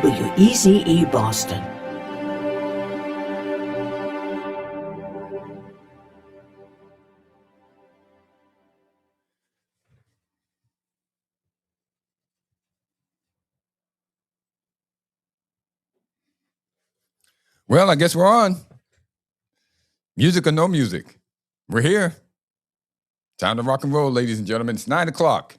WEZE Boston. Well, I guess we're on. Music or no music. We're here. Time to rock and roll, ladies and gentlemen. It's 9 o'clock.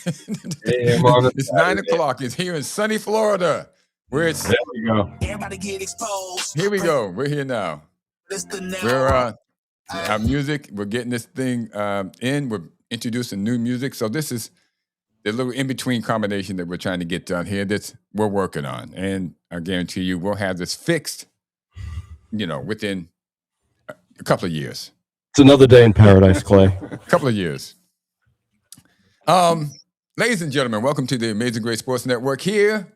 It's 9 o'clock. It's here in sunny Florida. Where it's there we go. Everybody get exposed. Here we go. We're here now. We're our music. We're getting this thing in. We're introducing new music. So this is the little in-between combination that we're trying to get done here. That we're working on, and I guarantee you, we'll have this fixed. Within a couple of years. It's another day in paradise, Clay. A couple of years. Ladies and gentlemen, welcome to the Amazing Grace Sports Network here,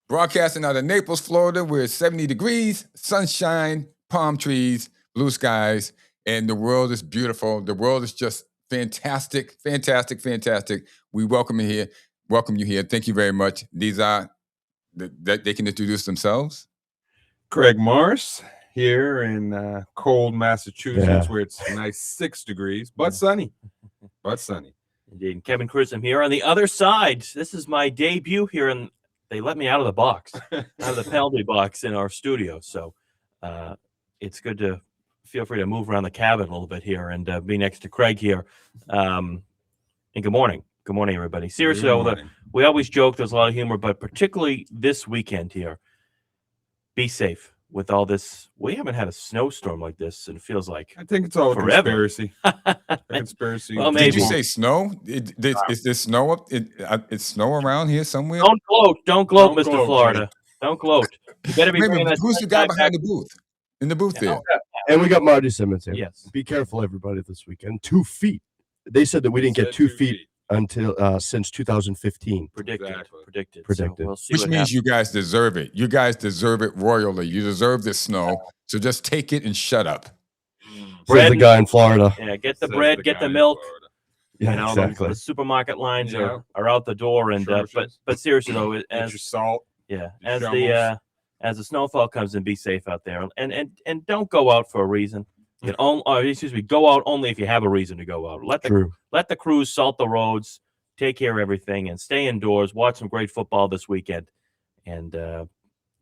broadcasting out of Naples, Florida, where it's 70 degrees, sunshine, palm trees, blue skies, and the world is beautiful. The world is just fantastic, fantastic, fantastic. We welcome you here. Thank you very much. These are, they can introduce themselves. Craig Morris here in cold Massachusetts, where it's nice 6 degrees, but sunny. Indeed. Kevin Cruz, I'm here on the other side. This is my debut here, and they let me out of the box, out of the penalty box in our studio. So it's good to feel free to move around the cabin a little bit here and be next to Craig here. And good morning. Good morning, everybody. Seriously, we always joke there's a lot of humor, but particularly this weekend here, be safe. With all this, we haven't had a snowstorm like this, and it feels like I think it's all forever. a conspiracy. Well, maybe. Did you say snow? Is there snow up? It's snow around here somewhere? Don't gloat, Mr. Florida. Don't gloat. You better be. Who's the guy behind the booth? In the booth there. And we got Marty Simmons here. Yes. Be careful, everybody, this weekend. 2 feet. They said that we didn't get 2 feet until since 2015. Predicted. So we'll see. Which means you guys deserve it. You guys deserve it royally. You deserve this snow. So just take it and shut up. Where's the guy in Florida? Yeah, get the bread, get the milk. Yeah, exactly. The supermarket lines are out the door, and but seriously though, as your salt, as the snowfall comes in, be safe out there, and don't go out for a reason. Go out only if you have a reason to go out. Let the crews salt the roads, take care of everything, and stay indoors. Watch some great football this weekend, and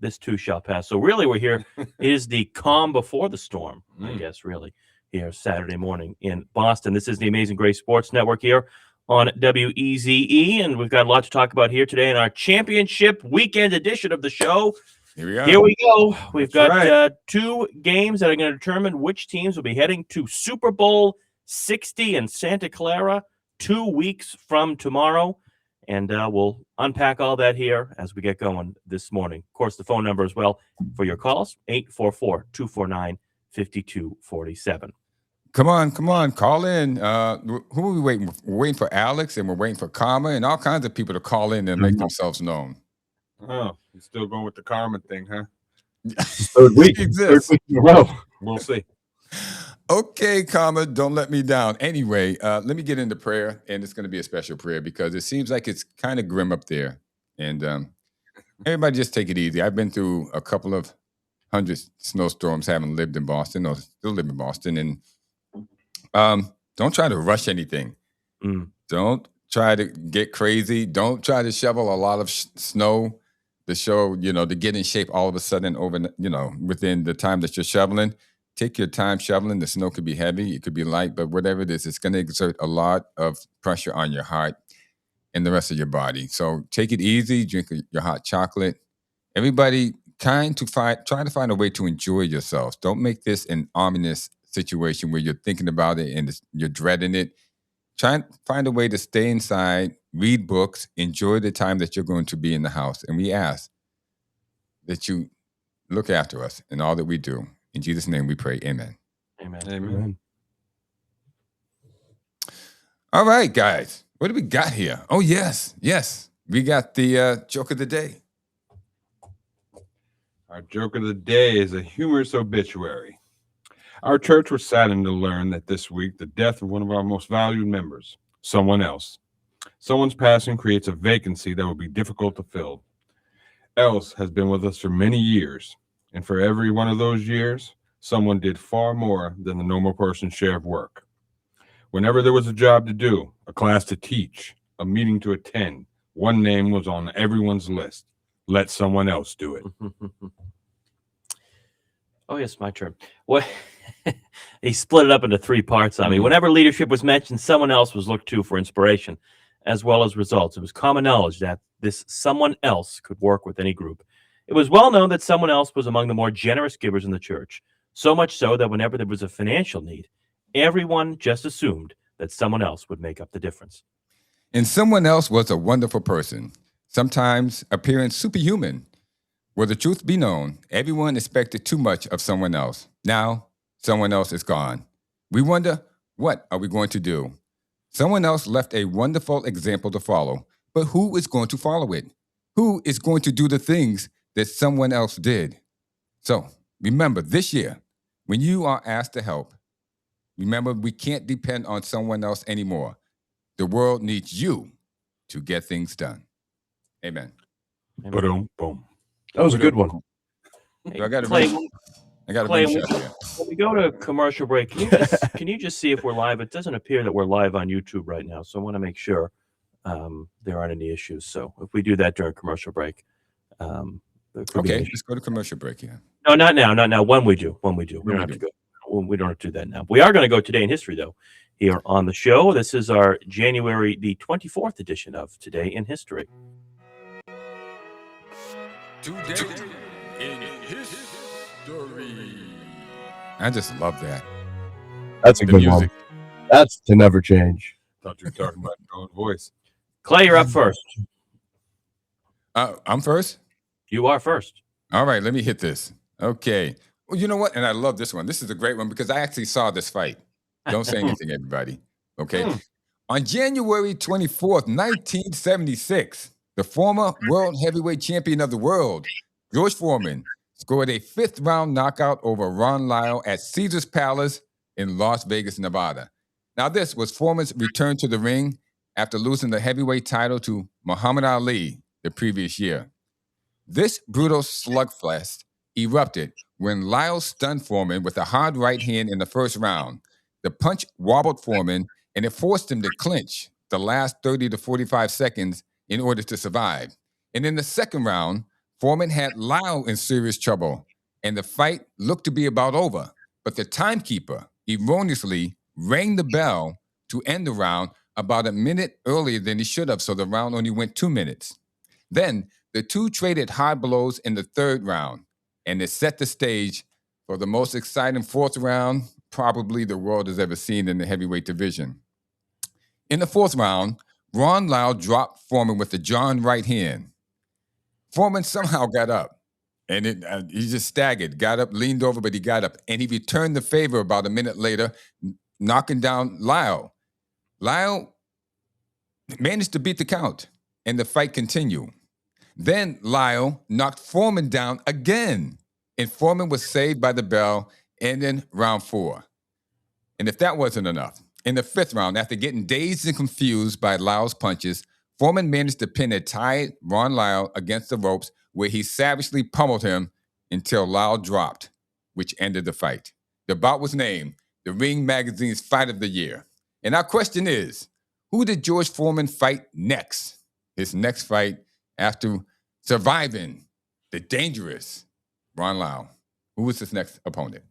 this too shall pass. So really, we're here. It is the calm before the storm, I guess. Really, here Saturday morning in Boston. This is the Amazing Grace Sports Network here on WEZE, and we've got a lot to talk about here today in our championship weekend edition of the show. Here we go. We've got 2 games that are going to determine which teams will be heading to Super Bowl 60 in Santa Clara 2 weeks from tomorrow. And we'll unpack all that here as we get going this morning. Of course, the phone number as well for your calls, 844-249-5247. Come on, call in. Who are we waiting for? We're waiting for Alex, and we're waiting for Karma, and all kinds of people to call in and make themselves known. Oh, you're still going with the karma thing, huh? Third week in a row. We'll see. Okay, Karma, don't let me down. Anyway, let me get into prayer, and it's going to be a special prayer because it seems like it's kind of grim up there. And everybody just take it easy. I've been through a couple of 100 snowstorms, having lived in Boston, or still live in Boston, and don't try to rush anything. Don't try to get crazy. Don't try to shovel a lot of snow to show, to get in shape all of a sudden within the time that you're shoveling. Take your time shoveling. The snow could be heavy. It could be light, but whatever it is, it's going to exert a lot of pressure on your heart and the rest of your body. So take it easy. Drink your hot chocolate. Everybody try to find a way to enjoy yourselves. Don't make this an ominous situation where you're thinking about it and you're dreading it. Try and find a way to stay inside, read books, enjoy the time that you're going to be in the house. And we ask that you look after us in all that we do. In Jesus' name we pray, amen. Amen. All right, guys. What do we got here? Oh, yes. We got the joke of the day. Our joke of the day is a humorous obituary. Our church was saddened to learn that this week the death of one of our most valued members, someone else, Someone's passing creates a vacancy that would be difficult to fill. Else has been with us for many years, and for every one of those years, someone did far more than the normal person's share of work. Whenever there was a job to do, a class to teach, a meeting to attend, one name was on everyone's list. Let someone else do it. Oh, yes, my turn. What? He split it up into 3 parts on me. Whenever leadership was mentioned, someone else was looked to for inspiration as well as results. It was common knowledge that this someone else could work with any group. It was well known that someone else was among the more generous givers in the church, so much so that whenever there was a financial need, everyone just assumed that someone else would make up the difference. And someone else was a wonderful person, sometimes appearing superhuman. Will the truth be known, everyone expected too much of someone else. Now, someone else is gone. We wonder, what are we going to do? Someone else left a wonderful example to follow, but who is going to follow it? Who is going to do the things that someone else did? So, remember this year, when you are asked to help, remember we can't depend on someone else anymore. The world needs you to get things done. Amen. Boom, boom. That was a good one. Hey, So I got to Clay, bring shot here. when we go to commercial break, can you just see if we're live? It doesn't appear that we're live on YouTube right now, so I want to make sure there aren't any issues. So if we do that during commercial break, there could be Okay, issues. let's go to commercial break here. No, not now, not now. When we do. We don't have to go. We don't have to do that now. We are going to go today in history, though, here on the show. This is our January the 24th edition of Today in History. Today in history. I just love that. That's a The good music. one. That's to never change. Thought you were talking about your own voice. Clay, you're up first. I'm first? You are first. All right, let me hit this. Okay. Well, you know what? And I love this one. This is a great one because I actually saw this fight. Don't say anything, everybody. Okay. On January 24th, 1976, the former world heavyweight champion of the world, George Foreman, scored a 5th-round knockout over Ron Lyle at Caesar's Palace in Las Vegas, Nevada. Now, this was Foreman's return to the ring after losing the heavyweight title to Muhammad Ali the previous year. This brutal slugfest erupted when Lyle stunned Foreman with a hard right hand in the first round. The punch wobbled Foreman, and it forced him to clinch the last 30 to 45 seconds in order to survive. And in the second round, Foreman had Lyle in serious trouble, and the fight looked to be about over. But the timekeeper erroneously rang the bell to end the round about a minute earlier than he should have, so the round only went 2 minutes. Then the two traded hard blows in the third round, and it set the stage for the most exciting 4th round probably the world has ever seen in the heavyweight division. In the 4th round, Ron Lyle dropped Foreman with the John right hand. Foreman somehow got up, and he just staggered, got up, leaned over, but he got up, and he returned the favor about a minute later, knocking down Lyle. Lyle managed to beat the count, and the fight continued. Then Lyle knocked Foreman down again, and Foreman was saved by the bell, ending round 4. And if that wasn't enough, in the 5th round, after getting dazed and confused by Lyle's punches, Foreman managed to pin a tired Ron Lyle against the ropes where he savagely pummeled him until Lyle dropped, which ended the fight. The bout was named the Ring Magazine's Fight of the Year. And our question is, who did George Foreman fight next? His next fight after surviving the dangerous Ron Lyle. Who was his next opponent?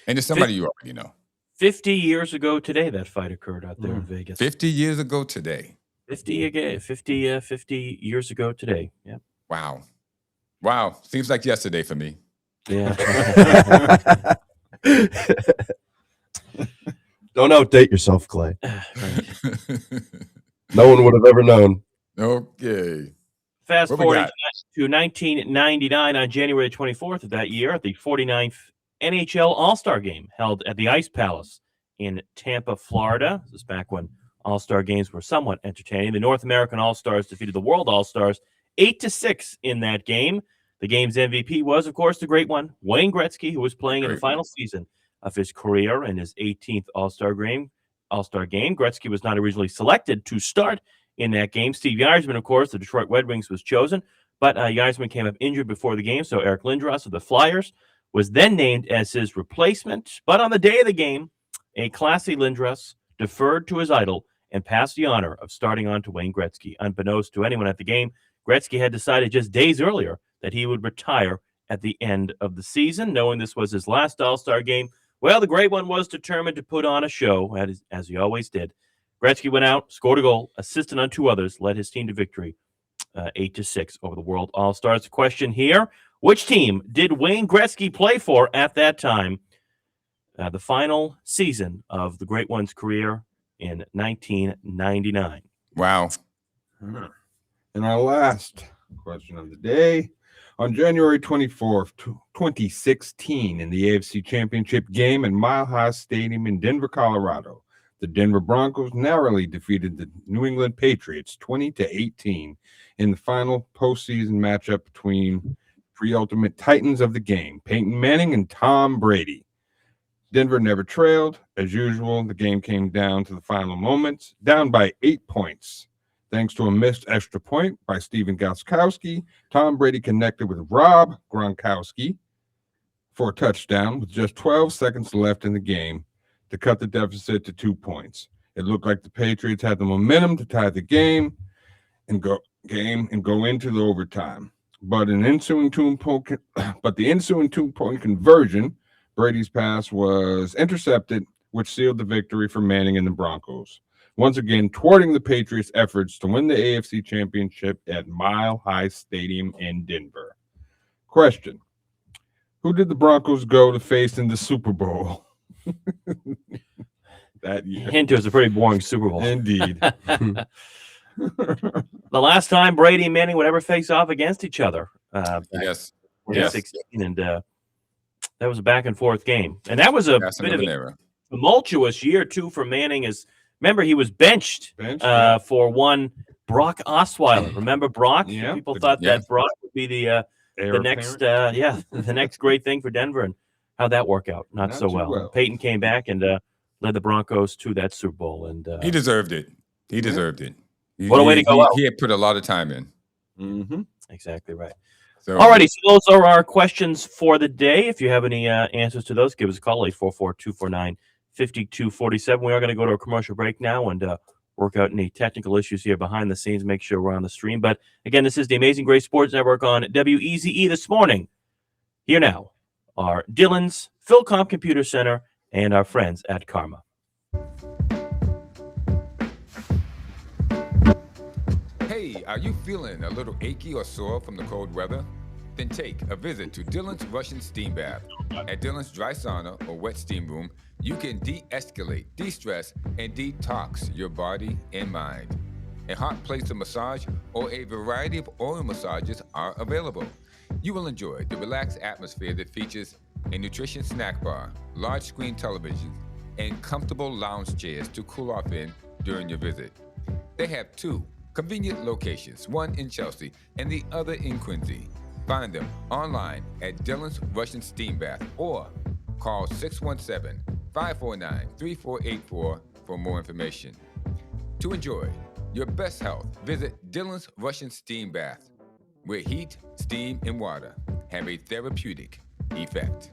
And it's somebody you already know. 50 years ago today, that fight occurred out there in Vegas. 50 years ago today. 50 years ago today. Yeah. Wow. Wow. Seems like yesterday for me. Yeah. Don't outdate yourself, Clay. Right. No one would have ever known. Okay. Fast What we forward got? to 1999 on January 24th of that year, the 49th NHL All-Star Game held at the Ice Palace in Tampa, Florida. This is back when All-Star games were somewhat entertaining. The North American All-Stars defeated the World All-Stars 8-6 in that game. The game's MVP was, of course, the great one, Wayne Gretzky, who was playing in the final season of his career in his 18th All-Star game. All-Star game. Gretzky was not originally selected to start in that game. Steve Yzerman, of course, the Detroit Red Wings, was chosen, but Yzerman came up injured before the game, so Eric Lindros of the Flyers was then named as his replacement. But on the day of the game, a classy Lindros deferred to his idol and passed the honor of starting on to Wayne Gretzky. Unbeknownst to anyone at the game, Gretzky had decided just days earlier that he would retire at the end of the season. Knowing this was his last All-Star game, well, the Great One was determined to put on a show, as he always did. Gretzky went out, scored a goal, assisted on 2 others, led his team to victory 8-6 over the World All-Stars. The question here, which team did Wayne Gretzky play for at that time? The final season of the Great One's career in 1999. Wow. And our last question of the day. On January 24th, 2016, in the AFC Championship game at Mile High Stadium in Denver, Colorado, the Denver Broncos narrowly defeated the New England Patriots 20-18 in the final postseason matchup between three ultimate titans of the game, Peyton Manning and Tom Brady. Denver never trailed. As usual, the game came down to the final moments, down by 8 points. Thanks to a missed extra point by Steven Gostkowski, Tom Brady connected with Rob Gronkowski for a touchdown with just 12 seconds left in the game to cut the deficit to 2 points. It looked like the Patriots had the momentum to tie the game and go into the overtime. But the ensuing 2-point conversion, Brady's pass was intercepted, which sealed the victory for Manning and the Broncos, once again thwarting the Patriots' efforts to win the AFC Championship at Mile High Stadium in Denver. Question: who did the Broncos go to face in the Super Bowl that year? Hint, it was a pretty boring Super Bowl. Indeed. The last time Brady and Manning would ever face off against each other. Yes. 2016, and that was a back-and-forth game. And that was a bit of a tumultuous year, too, for Manning. Remember, he was benched for one Brock Osweiler. Remember Brock? Yeah. People thought that Brock would be the next great thing for Denver, and how'd that work out? Not so well. Peyton came back and led the Broncos to that Super Bowl, and he deserved it. He deserved it. What a way to go out. He had put a lot of time in. Mm-hmm. Exactly right. So, alrighty, so those are our questions for the day. If you have any answers to those, give us a call, 844-249-5247. We are going to go to a commercial break now and work out any technical issues here behind the scenes, make sure we're on the stream. But again, this is the Amazing Grace Sports Network on WEZE this morning. Here now are Dillon's, Philcom Computer Center, and our friends at Karma. Hey, are you feeling a little achy or sore from the cold weather? Then take a visit to Dillon's Russian Steam Bath. At Dillon's Dry Sauna or Wet Steam Room, you can de-escalate, de-stress, and detox your body and mind. A hot place of massage or a variety of oil massages are available. You will enjoy the relaxed atmosphere that features a nutritious snack bar, large screen television, and comfortable lounge chairs to cool off in during your visit. They have 2 convenient locations, one in Chelsea and the other in Quincy. Find them online at Dillon's Russian Steam Bath or call 617-549-3484 for more information. To enjoy your best health, visit Dillon's Russian Steam Bath, where heat, steam, and water have a therapeutic effect.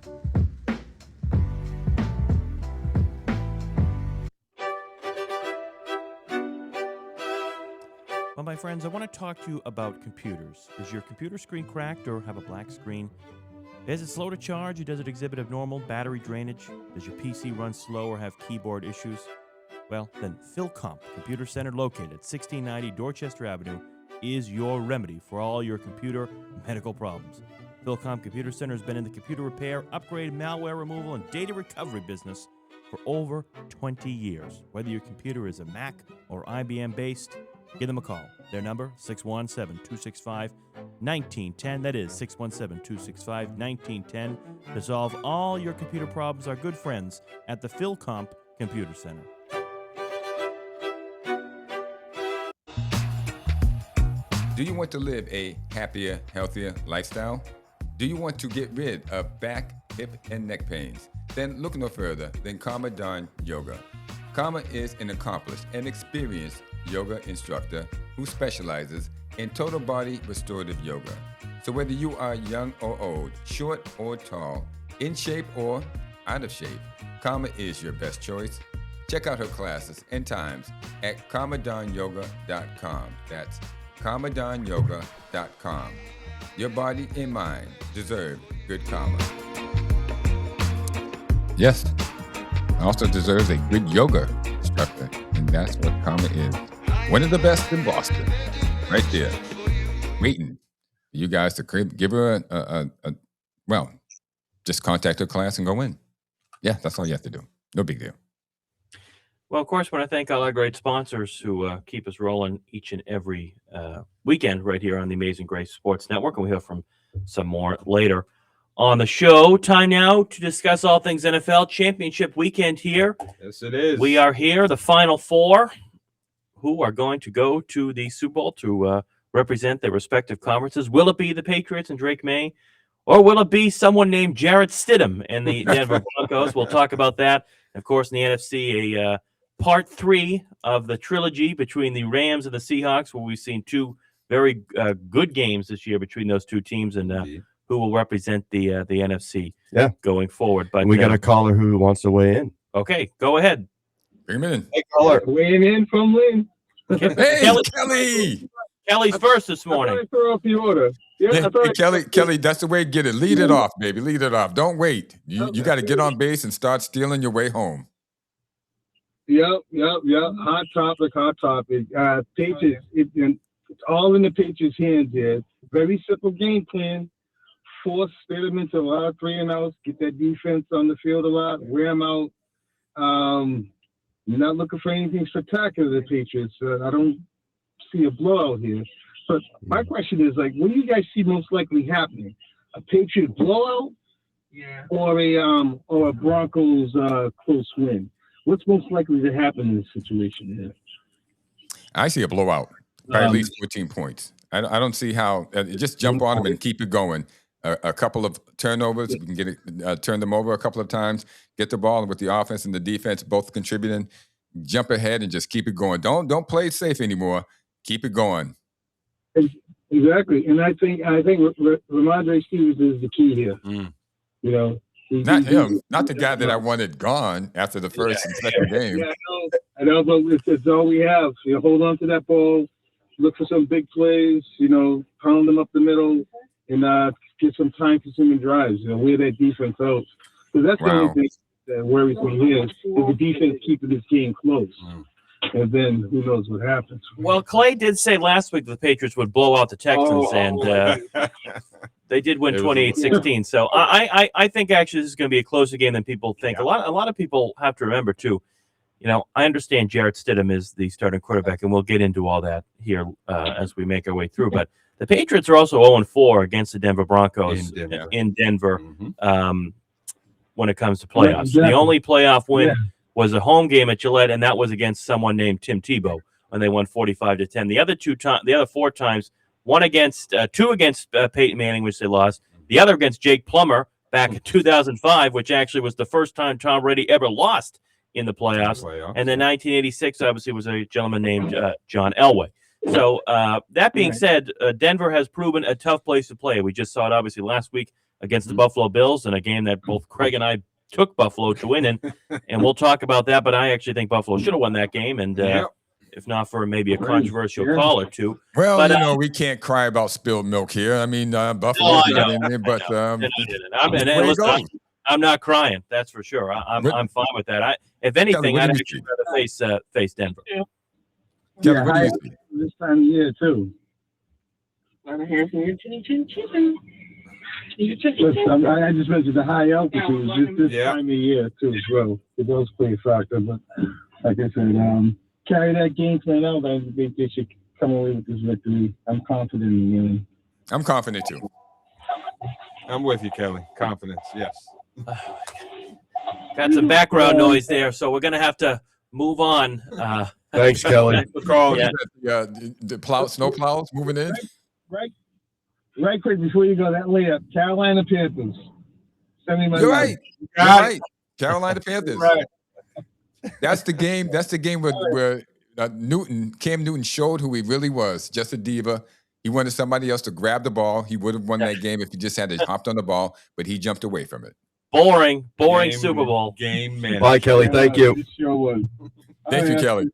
Well, my friends, I want to talk to you about computers. Is your computer screen cracked or have a black screen? Is it slow to charge or does it exhibit abnormal battery drainage? Does your PC run slow or have keyboard issues? Well, then Philcom Computer Center, located at 1690 Dorchester Avenue, is your remedy for all your computer medical problems. Philcom Computer Center has been in the computer repair, upgrade, malware removal, and data recovery business for over 20 years. Whether your computer is a Mac or IBM-based, give them a call. Their number, 617-265-1910. That is 617-265-1910. To solve all your computer problems, our good friends at the Philcom Computer Center. Do you want to live a happier, healthier lifestyle? Do you want to get rid of back, hip, and neck pains? Then look no further than Karma Yoga. Karma is an accomplished and experienced yoga instructor who specializes in total body restorative yoga. So whether you are young or old, short or tall, in shape or out of shape, Karma is your best choice. Check out her classes and times at karmadanyoga.com. That's karmadanyoga.com. Your body and mind deserve good karma. Yes, also deserves a good yoga instructor, and that's what Karma is. One of the best in Boston, right there, waiting for you guys to give her well, just contact her class and go in. Yeah, that's all you have to do. No big deal. Well, of course, I want to thank all our great sponsors who keep us rolling each and every weekend right here on the Amazing Grace Sports Network, and we'll hear from some more later on the show. Time now to discuss all things NFL Championship weekend here. Yes, it is. We are here, the Final Four, who are going to go to the Super Bowl to represent their respective conferences. Will it be the Patriots and Drake May, or will it be someone named Jarrett Stidham and the Denver Broncos? We'll talk about that. Of course, in the NFC, a part 3 of the trilogy between the Rams and the Seahawks, where we've seen two very good games this year between those two teams, and who will represent the NFC going forward. But we got a caller who wants to weigh in. Okay, go ahead. Bring him in. Hey, caller. Weighing in from Lynn. Hey, Kelly. Kelly's first this morning. I throw off the order. Yeah, Kelly, that's the way to get it. Lead it off, baby. Lead it off. Don't wait. You got to get on base and start stealing your way home. Yep. Hot topic. Patriots. It's all in the Patriots' hands here. Very simple game plan. Force them into a lot of 3-and-outs. Get that defense on the field a lot. Wear them out. You're not looking for anything spectacular, the Patriots. I don't see a blowout here. But my question is, like, what do you guys see most likely happening? A Patriot blowout, or a Broncos close win? What's most likely to happen in this situation here? I see a blowout by at least 14 points. I don't see how. Just jump on them and keep it going. A couple of turnovers, we can get it, turn them over a couple of times, get the ball with the offense and the defense both contributing. Jump ahead and just keep it going. Don't play it safe anymore. Keep it going. Exactly, and I think Ramondre Stevens is the key here. You know, not him, not the guy that I wanted gone after the first and second game. Yeah, I know, but it's all we have. You know, hold on to that ball, look for some big plays. You know, pound them up the middle, and get some time-consuming drives. You know, wear that defense out. So that's the only thing that worries me here is the defense keeping this game close. And then who knows what happens. Well, Clay did say last week the Patriots would blow out the Texans, and they did win 28-16. So I think actually this is going to be a closer game than people think. A lot of people have to remember too. You know, I understand Jarrett Stidham is the starting quarterback, and we'll get into all that here as we make our way through. But the Patriots are also 0-4 against the Denver Broncos in Denver when it comes to playoffs. The only playoff win was a home game at Gillette, and that was against someone named Tim Tebow, and they won 45-10. The other 4 times, two against Peyton Manning, which they lost. The other against Jake Plummer back in 2005, which actually was the first time Tom Brady ever lost in the playoffs. And then 1986, obviously, was a gentleman named John Elway. So that being said, Denver has proven a tough place to play. We just saw it obviously last week against the Buffalo Bills in a game that both Craig and I took Buffalo to win in, and we'll talk about that. But I actually think Buffalo should have won that game, and if not for maybe a controversial call or two. Well, but, we can't cry about spilled milk here. I mean, Buffalo got in there, but I'm not crying. That's for sure. I'm fine with that. If anything, I'd actually rather face Denver. Kelly, what do you see? This time of year too. Listen, I just mentioned the high altitude this time of year too as well. It does play a factor, but like I said, carry that game plan out. I think they should come away with this victory. I'm confident in the game. I'm confident too. I'm with you, Kelly. Confidence, yes. Got some background noise there, so we're gonna have to move on. Thanks, Kelly. The snow plows moving in. Right quick before you go, that layup, Carolina Panthers. You're right. Carolina Panthers. Right. That's the game. That's the game where Cam Newton showed who he really was. Just a diva. He wanted somebody else to grab the ball. He would have won that game if he just had hopped on the ball, but he jumped away from it. Boring Super Bowl. Game man. Bye, Kelly. Thank you. It sure was. Thank you, Kelly.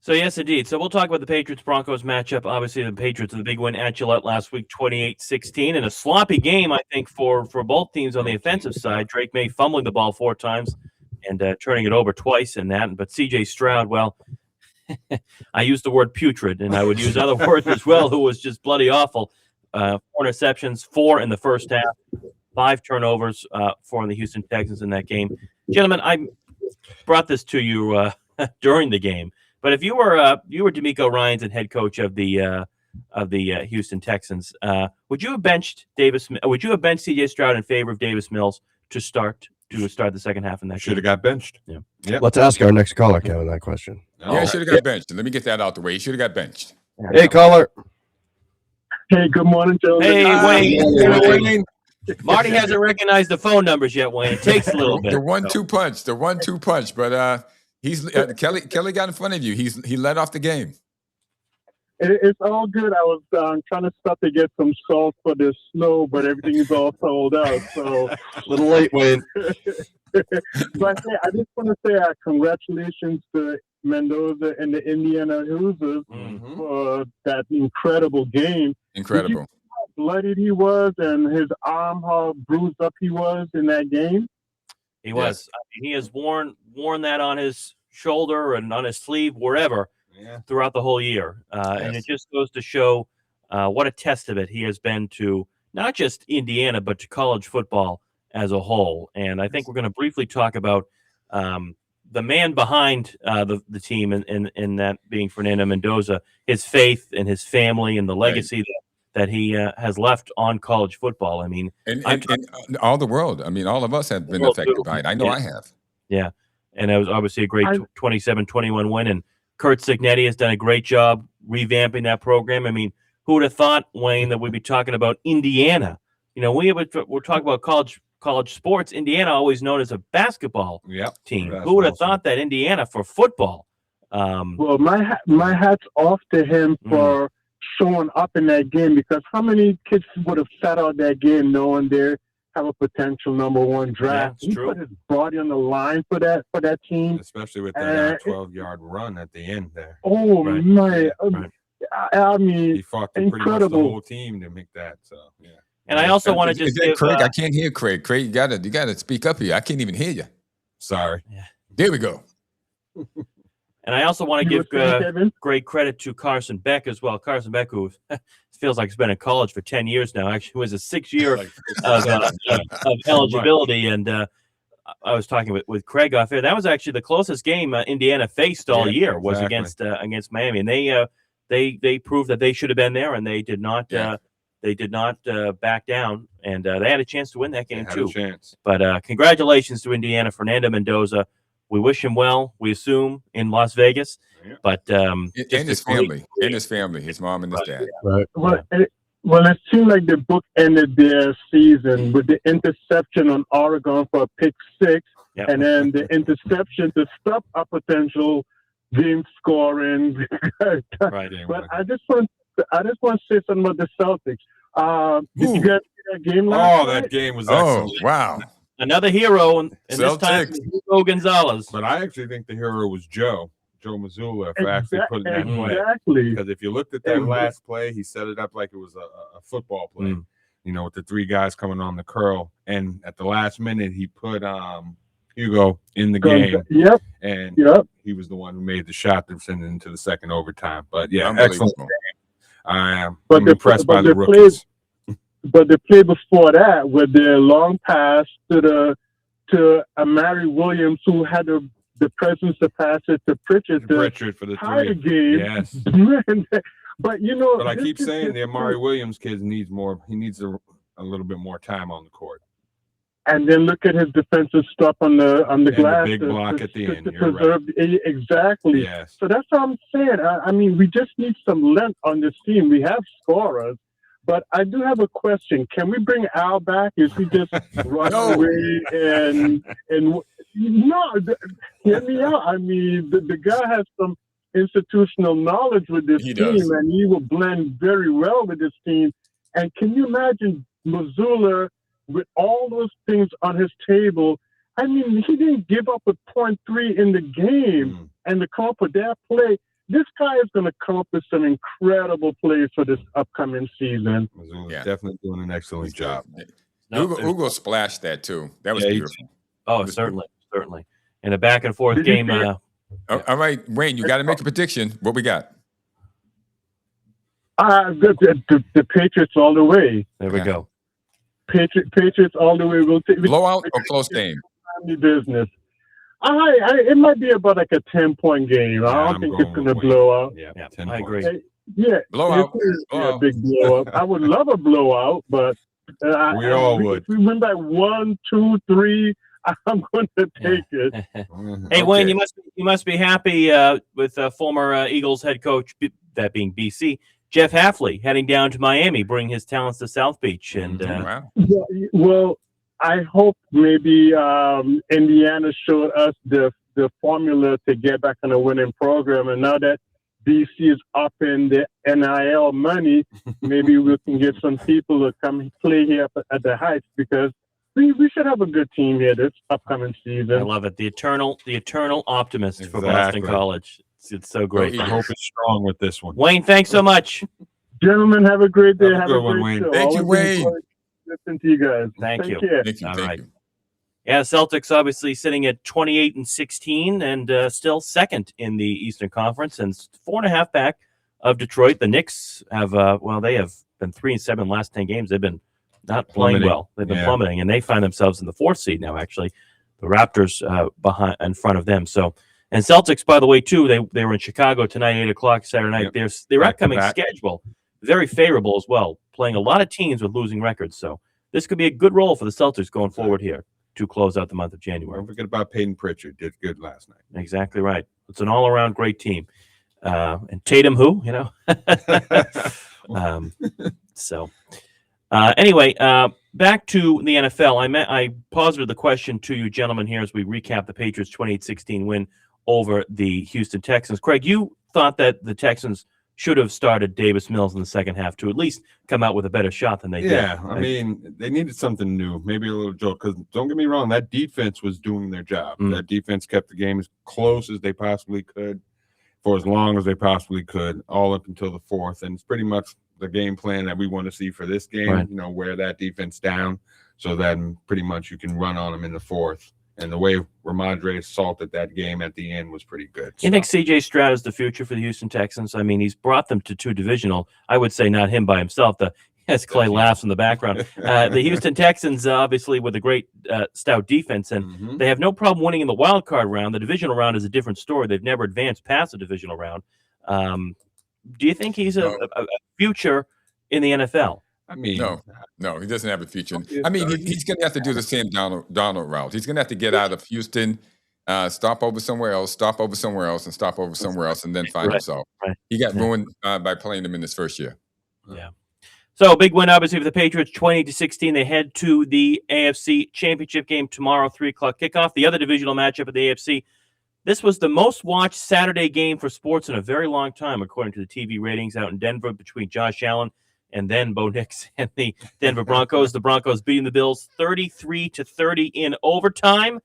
So, yes, indeed. So we'll talk about the Patriots-Broncos matchup. Obviously, the Patriots with a big win at Gillette last week, 28-16, and a sloppy game, I think, for both teams on the offensive side. Drake May fumbling the ball 4 times and turning it over twice in that. But C.J. Stroud, well, I used the word putrid, and I would use other words as well, who was just bloody awful. 4 interceptions, 4 in the first half, 5 turnovers for the Houston Texans in that game. Gentlemen, I brought this to you during the game. But if you were D'Amico Ryans and head coach of the Houston Texans, would you have benched Davis? Would you have benched C.J. Stroud in favor of Davis Mills to start the second half in that Should game? have got benched. Yeah. Yep. Let's ask our next caller, Kevin, that question. Yeah, he should have got benched. Let me get that out the way. He should have got benched. Hey, caller. Hey, good morning, gentlemen. Hey, Wayne. Wayne. Marty hasn't recognized the phone numbers yet, Wayne. It takes a little bit. The 1-2 punch. But he's Kelly got in front of you. He led off the game. It's all good. I was trying to stop to get some salt for the snow, but everything is all sold out. So A little late, Wayne. But hey, I just want to say congratulations to Mendoza and the Indiana Hoosiers for that incredible game. Incredible. Did you see how bloodied he was and his arm, how bruised up he was in that game? He was. I mean, he has worn that on his shoulder and on his sleeve, wherever, throughout the whole year. And it just goes to show what a testament he has been to not just Indiana, but to college football as a whole. And I think we're going to briefly talk about the man behind the team, in that being Fernando Mendoza, his faith and his family and the legacy that he has left on college football. I mean, and all the world. I mean, all of us have been affected by it. I know I have. Yeah. And it was obviously a great 27-21 win. And Kurt Signetti has done a great job revamping that program. I mean, who would have thought, Wayne, that we'd be talking about Indiana? You know, we're talking about college sports. Indiana, always known as a basketball team. Who would have thought that Indiana for football? Well, my hat's off to him for showing up in that game, because how many kids would have sat out that game knowing they have a potential #1 draft? He put his body on the line for that team, especially with that 12-yard run at the end there. Oh my! I mean, he fought pretty much the whole team to make that. So yeah. And I also want to just give Craig. I can't hear Craig. Craig, you gotta speak up here. I can't even hear you. Sorry. Yeah. There we go. And I also want to give great credit to Carson Beck as well. Carson Beck, who feels like he's been in college for 10 years now, actually was a 6th year of eligibility. And I was talking with Craig off there. That was actually the closest game Indiana faced all year was against Miami. And they proved that they should have been there, and they did not. They did not back down, and they had a chance to win that game too. But congratulations to Indiana, Fernando Mendoza. We wish him well, we assume, in Las Vegas. But and his family, his mom and his dad. Right. Well, it seemed like the book ended their season with the interception on Oregon for a pick 6, and then the interception to stop a potential game scoring. But I just want to say something about the Celtics. Did you guys see that game last night? That game was excellent. Oh, wow. Another hero, and this time Hugo Gonzalez. But I actually think the hero was Joe Mazzulla for actually putting that play. Because if you looked at that last play, he set it up like it was a football play. You know, with the 3 guys coming on the curl, and at the last minute he put Hugo in the game. And he was the one who made the shot that sent it into the second overtime. But yeah, excellent game. I'm impressed by the rookies. But the play before that, with the long pass to Amari Williams, who had the presence to pass it to Pritchard for the 3 game. Yes. But you know, but I keep saying the Amari Williams kid needs more. He needs a little bit more time on the court. And then look at his defensive stop on the glass. The big block at the end. To preserve exactly. Yes. So that's what I'm saying. I mean, we just need some length on this team. We have scorers, But I do have a question. Can we bring Al back? Is he just run away and no? Hear me out. I mean, the guy has some institutional knowledge with this team, and he will blend very well with this team. And can you imagine Missoula with all those things on his table? I mean, he didn't give up a .3 in the game, and to come up with that play. This guy is going to come up with some incredible plays for this upcoming season. Yeah, definitely doing an excellent job. Ugo splashed that too. That was beautiful. Oh, certainly. In a back and forth game. All right, Wayne, you got to make a prediction. What we got? The Patriots all the way. There we go. Patriots all the way. We'll take blowout or close game. Family business. It might be about like a 10-point game. I don't think it's going to blow out. Yeah, I agree. Blowout. A big blowout. I would love a blowout, but we all would. If we win by 1, 2, 3, I'm going to take it. Hey, Wayne, you must be happy with former Eagles head coach, that being BC, Jeff Hafley, heading down to Miami, bringing his talents to South Beach. And well, I hope maybe Indiana showed us the formula to get back on a winning program, and now that BC is up in the NIL money, maybe we can get some people to come play here at the Heights, because we should have a good team here this upcoming season. I love it. The eternal optimist for Boston College. It's so great. I hope it's strong with this one. Wayne, thanks so much. Gentlemen, have a great day. Have a good one, Wayne. Thank you, Wayne. Listen to you guys. Thank you. Thank you. All Thank right. you. Yeah, Celtics obviously sitting at 28-16 and still second in the Eastern Conference and 4.5 back of Detroit. The Knicks have they have been 3-7 in the last 10 games. They've been not playing well. They've been plummeting, and they find themselves in the 4th seed now. Actually, the Raptors behind in front of them. So, and Celtics, by the way, too. They were in Chicago tonight, 8:00 Saturday night. Their upcoming schedule very favorable as well, playing a lot of teams with losing records. So this could be a good role for the Celtics going forward here to close out the month of January. Don't forget about Peyton Pritchard. Did good last night. Exactly right. It's an all-around great team. And Tatum, anyway, back to the NFL. I posited the question to you gentlemen here as we recap the Patriots' 28-16 win over the Houston Texans. Craig, you thought that the Texans should have started Davis Mills in the second half to at least come out with a better shot than they did. Yeah, I mean, they needed something new, maybe a little joke, because don't get me wrong, that defense was doing their job. That defense kept the game as close as they possibly could for as long as they possibly could, all up until the 4th. And it's pretty much the game plan that we want to see for this game, wear that defense down so that pretty much you can run on them in the 4th. And the way Ramondre assaulted that game at the end was pretty good. You think C.J. Stroud is the future for the Houston Texans? I mean, he's brought them to 2 divisional. I would say not him by himself. As Clay laughs in the background. The Houston Texans, obviously, with a great stout defense, and they have no problem winning in the wild card round. The divisional round is a different story. They've never advanced past the divisional round. Do you think he's a future in the NFL? I mean, no, he doesn't have a future. I mean, he's going to have to do the same Donald route. He's going to have to get out of Houston, stop over somewhere else, and stop over somewhere else, and then find himself. He got ruined by playing them in his first year. Yeah. So, big win, obviously, for the Patriots, 20-16. They head to the AFC Championship game tomorrow, 3:00 kickoff. The other divisional matchup of the AFC. This was the most watched Saturday game for sports in a very long time, according to the TV ratings out in Denver, between Josh Allen and then Bo Nix and the Denver Broncos. The Broncos beating the Bills 33-30 in overtime.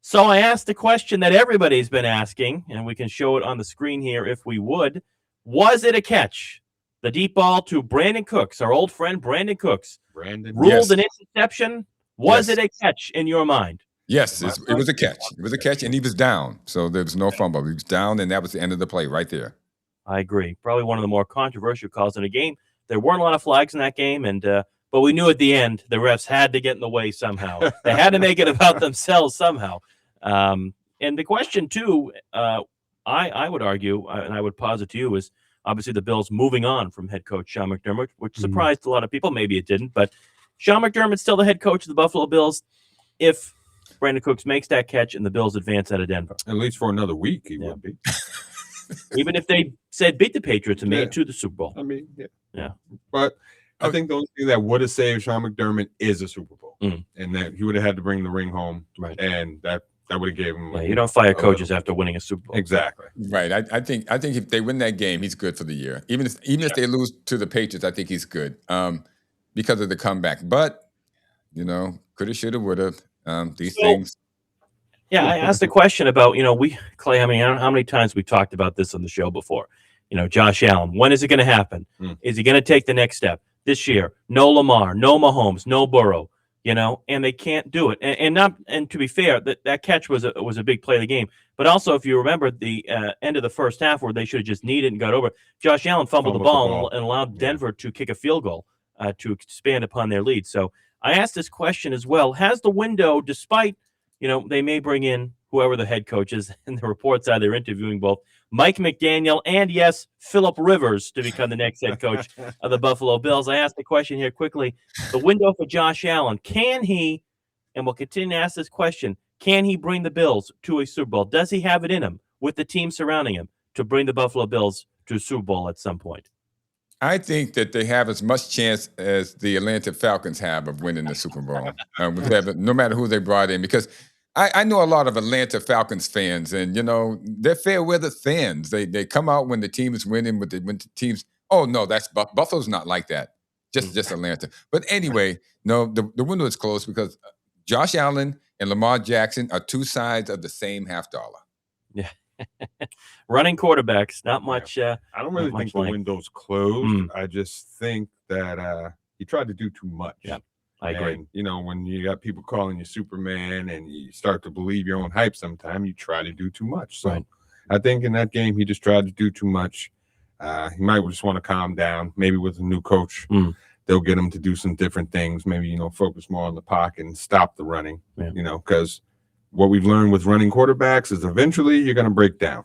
So I asked the question that everybody's been asking, and we can show it on the screen here if we would. Was it a catch? The deep ball to Brandon Cooks, our old friend Brandon Cooks, ruled an interception. Was it a catch in your mind? Yes, it was a catch. It was a catch, and he was down. So there was no fumble. He was down, and that was the end of the play right there. I agree. Probably one of the more controversial calls in a game. There weren't a lot of flags in that game, and but we knew at the end the refs had to get in the way somehow. They had to make it about themselves somehow. And the question, too, I would argue, and I would posit to you, is obviously the Bills moving on from head coach Sean McDermott, which surprised a lot of people. Maybe it didn't, but Sean McDermott's still the head coach of the Buffalo Bills if Brandon Cooks makes that catch and the Bills advance out of Denver. At least for another week, he would be. Even if they said beat the Patriots and made it to the Super Bowl. I mean, yeah. But I think the only thing that would have saved Sean McDermott is a Super Bowl, Mm. and that he would have had to bring the ring home, Right. and that would have gave him. Yeah, you don't fire coaches after winning a Super Bowl. Exactly. Right. I think if they win that game, he's good for the year. Even if they lose to the Patriots, I think he's good because of the comeback. But coulda, shoulda, woulda. These things. Yeah, I asked the question about Clay. I mean, I don't know how many times we talked about this on the show before. Josh Allen. When is it going to happen? Is he going to take the next step this year? No Lamar, no Mahomes, no Burrow. And they can't do it. And to be fair, that catch was a big play of the game. But also, if you remember the end of the first half where they should have just kneed it and got over, Josh Allen fumbled the ball and allowed Denver to kick a field goal to expand upon their lead. So I asked this question as well. Has the window, despite, they may bring in whoever the head coach is, and the reports are they're interviewing both Mike McDaniel and, yes, Phillip Rivers to become the next head coach of the Buffalo Bills. I asked the question here quickly. The window for Josh Allen, can he, and we'll continue to ask this question, can he bring the Bills to a Super Bowl? Does he have it in him with the team surrounding him to bring the Buffalo Bills to a Super Bowl at some point? I think that they have as much chance as the Atlanta Falcons have of winning the Super Bowl, no matter who they brought in, because I know a lot of Atlanta Falcons fans, and they're fair weather fans. They come out when the team is winning, when the team's that's Buffalo's not like that. Just Atlanta. But anyway, no, the window is closed because Josh Allen and Lamar Jackson are two sides of the same $50. Yeah. Running quarterbacks, not much. I don't really think the window's closed. I just think that he tried to do too much. Yeah, I agree. And, when you got people calling you Superman and you start to believe your own hype sometime, you try to do too much. So I think in that game, he just tried to do too much. He might just want to calm down. Maybe with a new coach, they'll get him to do some different things. Maybe, focus more on the pocket and stop the running, because what we've learned with running quarterbacks is eventually you're going to break down.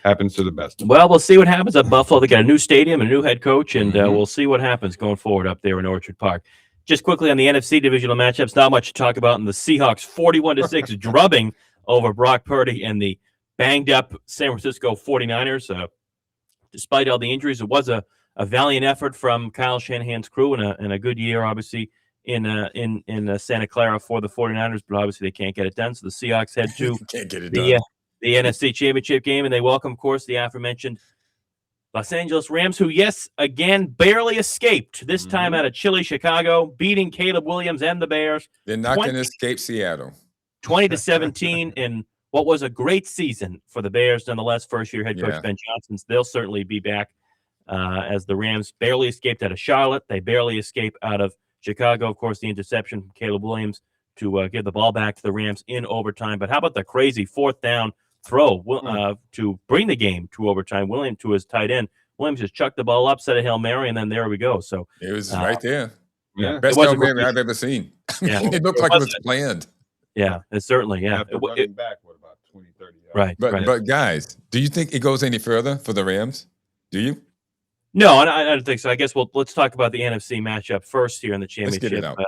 Happens to the best. Well, we'll see what happens at Buffalo. They got a new stadium, a new head coach, and we'll see what happens going forward up there in Orchard Park. Just quickly on the NFC divisional matchups, not much to talk about in the Seahawks 41-6 drubbing over Brock Purdy and the banged-up San Francisco 49ers. Despite all the injuries, it was a valiant effort from Kyle Shanahan's crew and a good year, obviously, in Santa Clara for the 49ers, but obviously they can't get it done. So the Seahawks head to the NFC Championship game, and they welcome, of course, the aforementioned Los Angeles Rams, who, yes, again, barely escaped, this time out of chilly Chicago, beating Caleb Williams and the Bears. They're not going to escape Seattle. 20-17 in what was a great season for the Bears. Nonetheless, first-year head coach Ben Johnson, they'll certainly be back as the Rams barely escaped out of Charlotte. They barely escape out of Chicago. Of course, the interception from Caleb Williams to give the ball back to the Rams in overtime. But how about the crazy fourth down throw to bring the game to overtime? Williams to his tight end. Williams just chucked the ball up, set a Hail Mary, and then there we go. So it was right there. Yeah. Best Hail Mary I've ever seen. Yeah. It looked like it was planned. Yeah, it certainly, running back, what, about 20, 30 yards? Right. But guys, do you think it goes any further for the Rams? Do you? No, I don't think so. I guess let's talk about the NFC matchup first here in the championship. Let's get it out.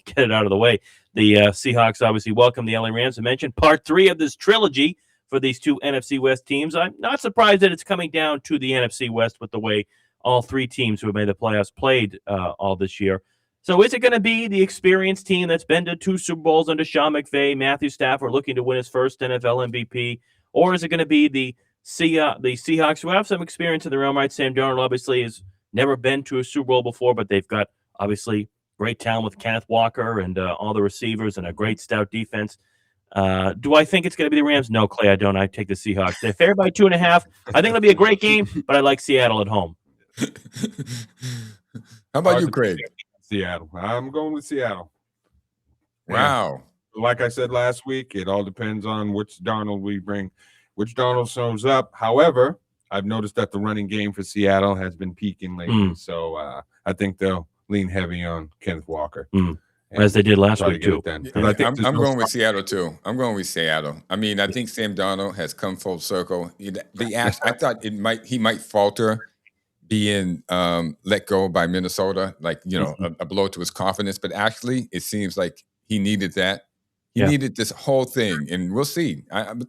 Get it out of the way. The Seahawks obviously welcome the LA Rams. I mentioned part 3 of this trilogy for these two NFC West teams. I'm not surprised that it's coming down to the NFC West with the way all 3 teams who have made the playoffs played all this year. So is it going to be the experienced team that's been to 2 Super Bowls under Sean McVay, Matthew Stafford looking to win his first NFL MVP, or is it going to be the Seahawks who have some experience in their own right? Sam Darnold obviously has never been to a Super Bowl before, but they've got obviously great talent with Kenneth Walker and all the receivers and a great stout defense. Do I think it's going to be the Rams? No, Clay, I don't. I take the Seahawks. They're favored by 2.5. I think it'll be a great game, but I like Seattle at home. How about you, Craig? Seattle. I'm going with Seattle. Wow. Like I said last week, it all depends on which Darnold we bring, which Darnold shows up. However, I've noticed that the running game for Seattle has been peaking lately. So I think they'll lean heavy on Kenneth Walker. As they did last week, too. I'm going with Seattle, too. I'm going with Seattle. I mean, I think Sam Darnold has come full circle. I thought he might falter being let go by Minnesota, like, a blow to his confidence. But actually, it seems like he needed that. He needed this whole thing, and we'll see.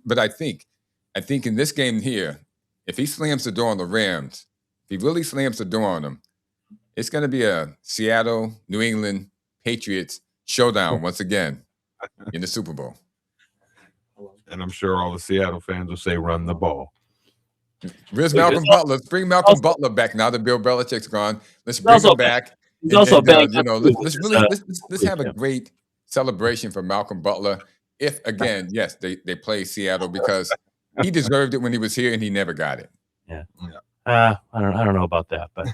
But I think in this game here, if he slams the door on the Rams, if he really slams the door on them, It's going to be a Seattle, New England Patriots showdown once again in the Super Bowl. And I'm sure all the Seattle fans will say, "Run the ball." Where's Malcolm Butler? Let's bring Malcolm Butler back now that Bill Belichick's gone. Let's bring him back. He's also banged up. Let's have a great celebration for Malcolm Butler. If again, yes, they play Seattle because he deserved it when he was here and he never got it. Yeah. I don't know about that, but